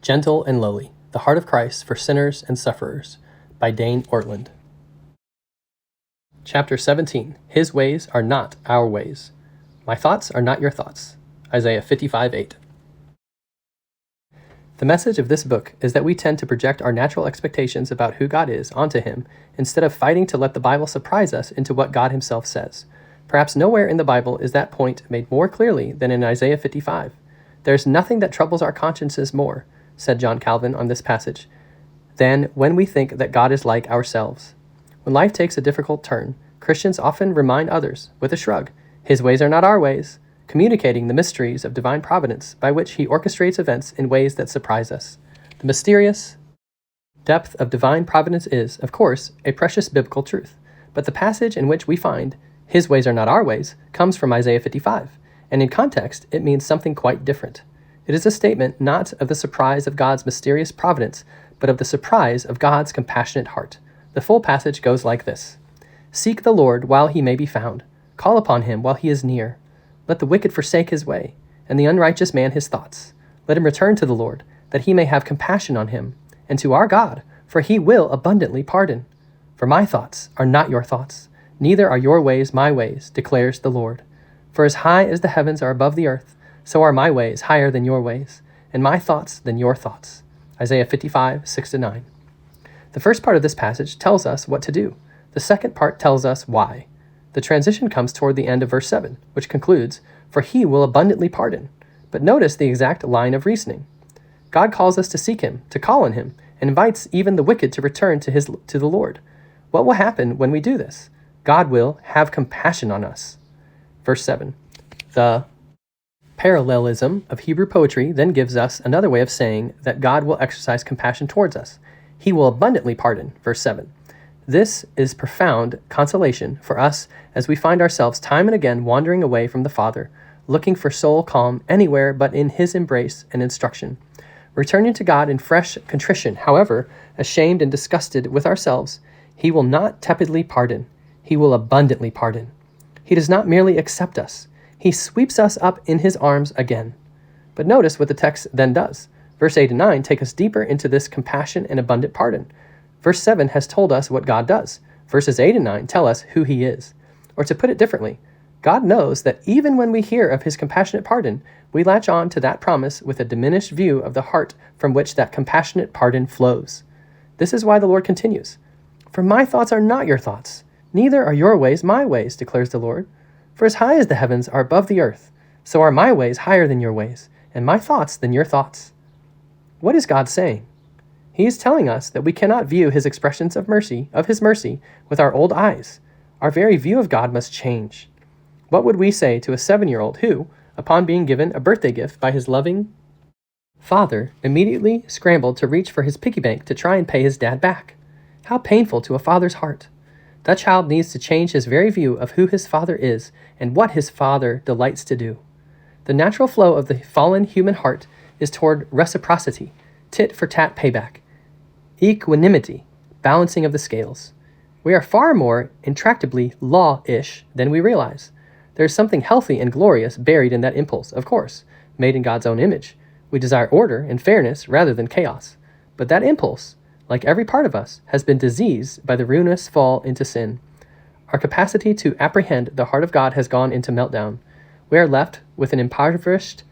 Gentle and Lowly, The Heart of Christ for Sinners and Sufferers, by Dane, Ortlund. Chapter 17, His Ways Are Not Our Ways. My thoughts are not your thoughts. Isaiah 55:8. The message of this book is that we tend to project our natural expectations about who God is onto Him instead of fighting to let the Bible surprise us into what God Himself says. Perhaps nowhere in the Bible is that point made more clearly than in Isaiah 55. There's nothing that troubles our consciences more, said John Calvin on this passage, than when we think that God is like ourselves. When life takes a difficult turn, Christians often remind others, with a shrug, His ways are not our ways, communicating the mysteries of divine providence by which He orchestrates events in ways that surprise us. The mysterious depth of divine providence is, of course, a precious biblical truth, but the passage in which we find His ways are not our ways comes from Isaiah 55, and in context it means something quite different. It is a statement not of the surprise of God's mysterious providence, but of the surprise of God's compassionate heart. The full passage goes like this: Seek the Lord while He may be found. Call upon Him while He is near. Let the wicked forsake his way, and the unrighteous man his thoughts. Let him return to the Lord, that He may have compassion on him, and to our God, for He will abundantly pardon. For my thoughts are not your thoughts, neither are your ways my ways, declares the Lord. For as high as the heavens are above the earth, so are my ways higher than your ways, and my thoughts than your thoughts. Isaiah 55, 6-9. The first part of this passage tells us what to do. The second part tells us why. The transition comes toward the end of verse 7, which concludes, For He will abundantly pardon. But notice the exact line of reasoning. God calls us to seek Him, to call on Him, and invites even the wicked to return to the Lord. What will happen when we do this? God will have compassion on us. Verse 7. The parallelism of Hebrew poetry then gives us another way of saying that God will exercise compassion towards us. He will abundantly pardon, verse 7. This is profound consolation for us as we find ourselves time and again wandering away from the Father, looking for soul calm anywhere but in His embrace and instruction. Returning to God in fresh contrition, however, ashamed and disgusted with ourselves, He will not tepidly pardon. He will abundantly pardon. He does not merely accept us. He sweeps us up in His arms again. But notice what the text then does. Verse 8 and 9 take us deeper into this compassion and abundant pardon. Verse 7 has told us what God does. Verses 8 and 9 tell us who He is. Or to put it differently, God knows that even when we hear of His compassionate pardon, we latch on to that promise with a diminished view of the heart from which that compassionate pardon flows. This is why the Lord continues, For my thoughts are not your thoughts, neither are your ways my ways, declares the Lord. For as high as the heavens are above the earth, so are my ways higher than your ways, and my thoughts than your thoughts. What is God saying? He is telling us that we cannot view His expressions of His mercy, with our old eyes. Our very view of God must change. What would we say to a 7-year-old who, upon being given a birthday gift by his loving father, immediately scrambled to reach for his piggy bank to try and pay his dad back? How painful to a father's heart. That child needs to change his very view of who his father is and what his father delights to do. The natural flow of the fallen human heart is toward reciprocity, tit-for-tat payback, equanimity, balancing of the scales. We are far more intractably law-ish than we realize. There is something healthy and glorious buried in that impulse, of course, made in God's own image. We desire order and fairness rather than chaos. But that impulse, like every part of us, has been diseased by the ruinous fall into sin. Our capacity to apprehend the heart of God has gone into meltdown. We are left with an impoverished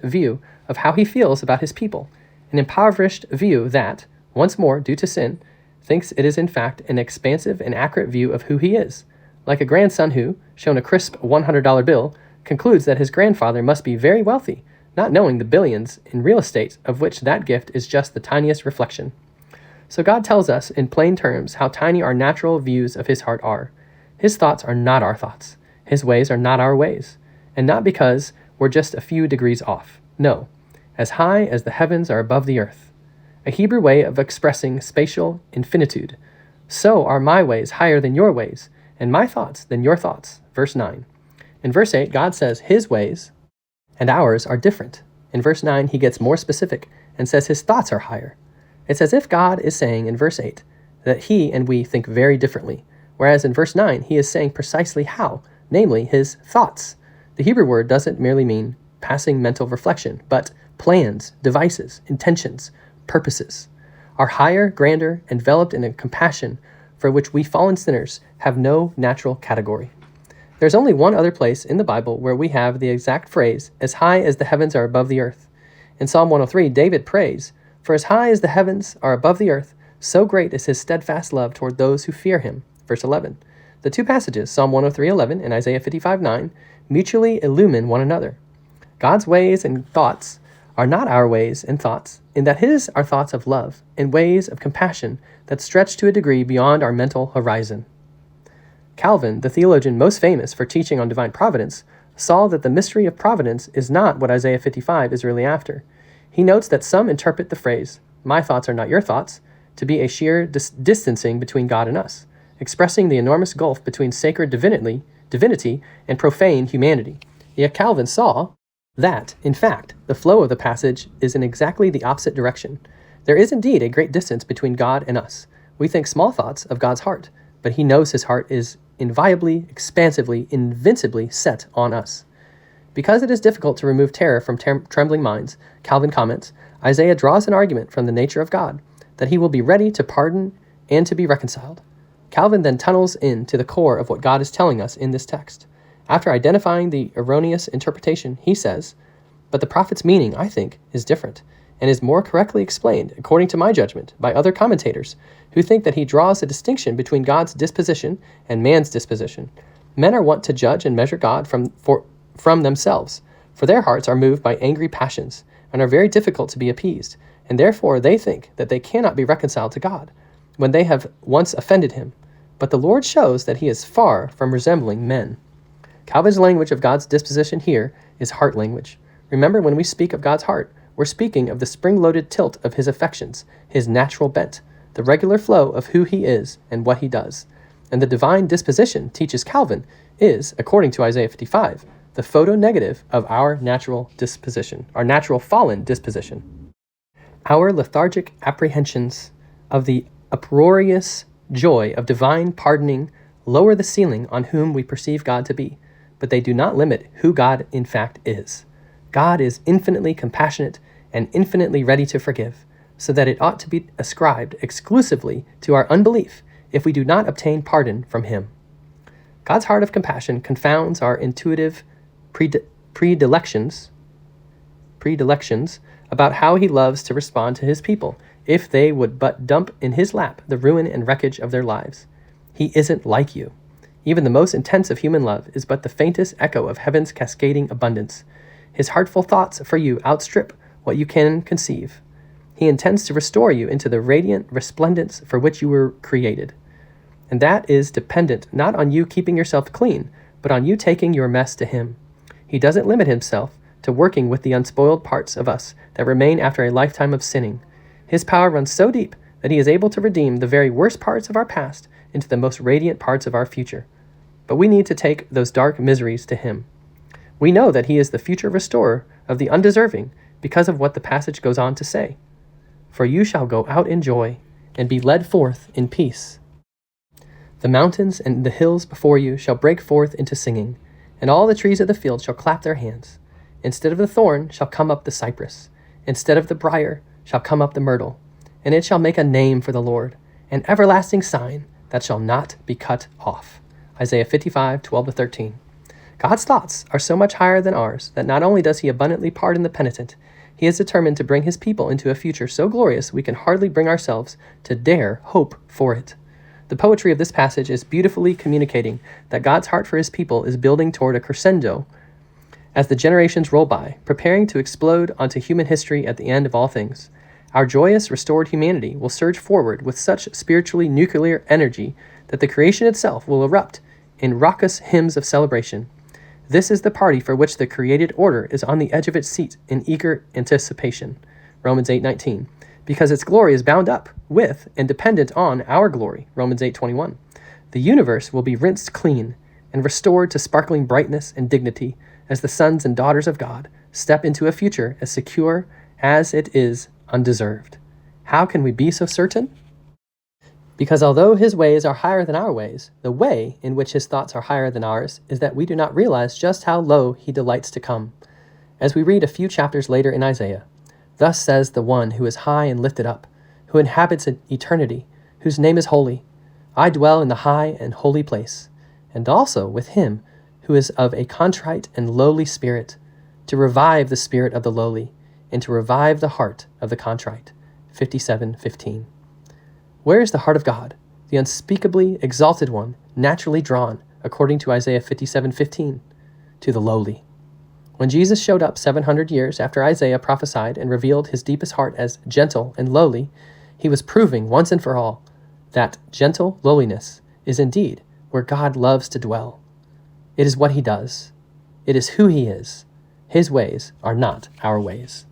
view of how He feels about His people, an impoverished view that, once more due to sin, thinks it is in fact an expansive and accurate view of who He is, like a grandson who, shown a crisp $100 bill, concludes that his grandfather must be very wealthy, not knowing the billions in real estate of which that gift is just the tiniest reflection. So God tells us in plain terms how tiny our natural views of His heart are. His thoughts are not our thoughts. His ways are not our ways. And not because we're just a few degrees off. No, as high as the heavens are above the earth. A Hebrew way of expressing spatial infinitude. So are my ways higher than your ways, and my thoughts than your thoughts. Verse 9. In verse 8, God says His ways and ours are different. In verse 9, He gets more specific and says His thoughts are higher. It's as if God is saying in verse 8 that He and we think very differently, whereas in verse 9 He is saying precisely how, namely His thoughts. The Hebrew word doesn't merely mean passing mental reflection, but plans, devices, intentions, purposes, are higher, grander, enveloped in a compassion for which we fallen sinners have no natural category. There's only one other place in the Bible where we have the exact phrase, as high as the heavens are above the earth. In Psalm 103, David prays, "For as high as the heavens are above the earth, so great is his steadfast love toward those who fear him." Verse 11. The two passages, Psalm 103:11 and Isaiah 55:9, mutually illumine one another. God's ways and thoughts are not our ways and thoughts, in that his are thoughts of love and ways of compassion that stretch to a degree beyond our mental horizon. Calvin, the theologian most famous for teaching on divine providence, saw that the mystery of providence is not what Isaiah 55 is really after. He notes that some interpret the phrase, "My thoughts are not your thoughts," to be a sheer distancing between God and us, expressing the enormous gulf between sacred divinity and profane humanity. Yet Calvin saw that, in fact, the flow of the passage is in exactly the opposite direction. There is indeed a great distance between God and us. We think small thoughts of God's heart, but he knows his heart is inviolably, expansively, invincibly set on us. Because it is difficult to remove terror from trembling minds, Calvin comments, Isaiah draws an argument from the nature of God, that he will be ready to pardon and to be reconciled. Calvin then tunnels into the core of what God is telling us in this text. After identifying the erroneous interpretation, he says, "But the prophet's meaning, I think, is different, and is more correctly explained, according to my judgment, by other commentators, who think that he draws a distinction between God's disposition and man's disposition. Men are wont to judge and measure God from themselves, for their hearts are moved by angry passions, and are very difficult to be appeased, and therefore they think that they cannot be reconciled to God, when they have once offended him. But the Lord shows that he is far from resembling men." Calvin's language of God's disposition here is heart language. Remember, when we speak of God's heart, we're speaking of the spring-loaded tilt of his affections, his natural bent, the regular flow of who he is and what he does. And the divine disposition, teaches Calvin, is, according to Isaiah 55, the photo-negative of our natural disposition, our natural fallen disposition. Our lethargic apprehensions of the uproarious joy of divine pardoning lower the ceiling on whom we perceive God to be, but they do not limit who God in fact is. God is infinitely compassionate and infinitely ready to forgive, so that it ought to be ascribed exclusively to our unbelief if we do not obtain pardon from him. God's heart of compassion confounds our intuitive predilections about how he loves to respond to his people if they would but dump in his lap the ruin and wreckage of their lives. He isn't like you. Even the most intense of human love is but the faintest echo of heaven's cascading abundance. His heartful thoughts for you outstrip what you can conceive. He intends to restore you into the radiant resplendence for which you were created. And that is dependent not on you keeping yourself clean, but on you taking your mess to him. He doesn't limit himself to working with the unspoiled parts of us that remain after a lifetime of sinning. His power runs so deep that he is able to redeem the very worst parts of our past into the most radiant parts of our future. But we need to take those dark miseries to him. We know that he is the future restorer of the undeserving because of what the passage goes on to say. For you shall go out in joy and be led forth in peace. The mountains and the hills before you shall break forth into singing, and all the trees of the field shall clap their hands. Instead of the thorn shall come up the cypress, instead of the briar shall come up the myrtle, and it shall make a name for the Lord, an everlasting sign that shall not be cut off. Isaiah 55:12-13. God's thoughts are so much higher than ours that not only does he abundantly pardon the penitent, he is determined to bring his people into a future so glorious we can hardly bring ourselves to dare hope for it. The poetry of this passage is beautifully communicating that God's heart for his people is building toward a crescendo as the generations roll by, preparing to explode onto human history at the end of all things. Our joyous, restored humanity will surge forward with such spiritually nuclear energy that the creation itself will erupt in raucous hymns of celebration. This is the party for which the created order is on the edge of its seat in eager anticipation. Romans 8:19. Because its glory is bound up with and dependent on our glory. Romans 8:21. The universe will be rinsed clean and restored to sparkling brightness and dignity as the sons and daughters of God step into a future as secure as it is undeserved. How can we be so certain? Because although his ways are higher than our ways, the way in which his thoughts are higher than ours is that we do not realize just how low he delights to come. As we read a few chapters later in Isaiah, "Thus says the one who is high and lifted up, who inhabits eternity, whose name is holy. I dwell in the high and holy place, and also with him who is of a contrite and lowly spirit, to revive the spirit of the lowly, and to revive the heart of the contrite." 57:15. Where is the heart of God, the unspeakably exalted one, naturally drawn, according to Isaiah 57:15? To the lowly. When Jesus showed up 700 years after Isaiah prophesied and revealed his deepest heart as gentle and lowly, he was proving once and for all that gentle lowliness is indeed where God loves to dwell. It is what he does. It is who he is. His ways are not our ways.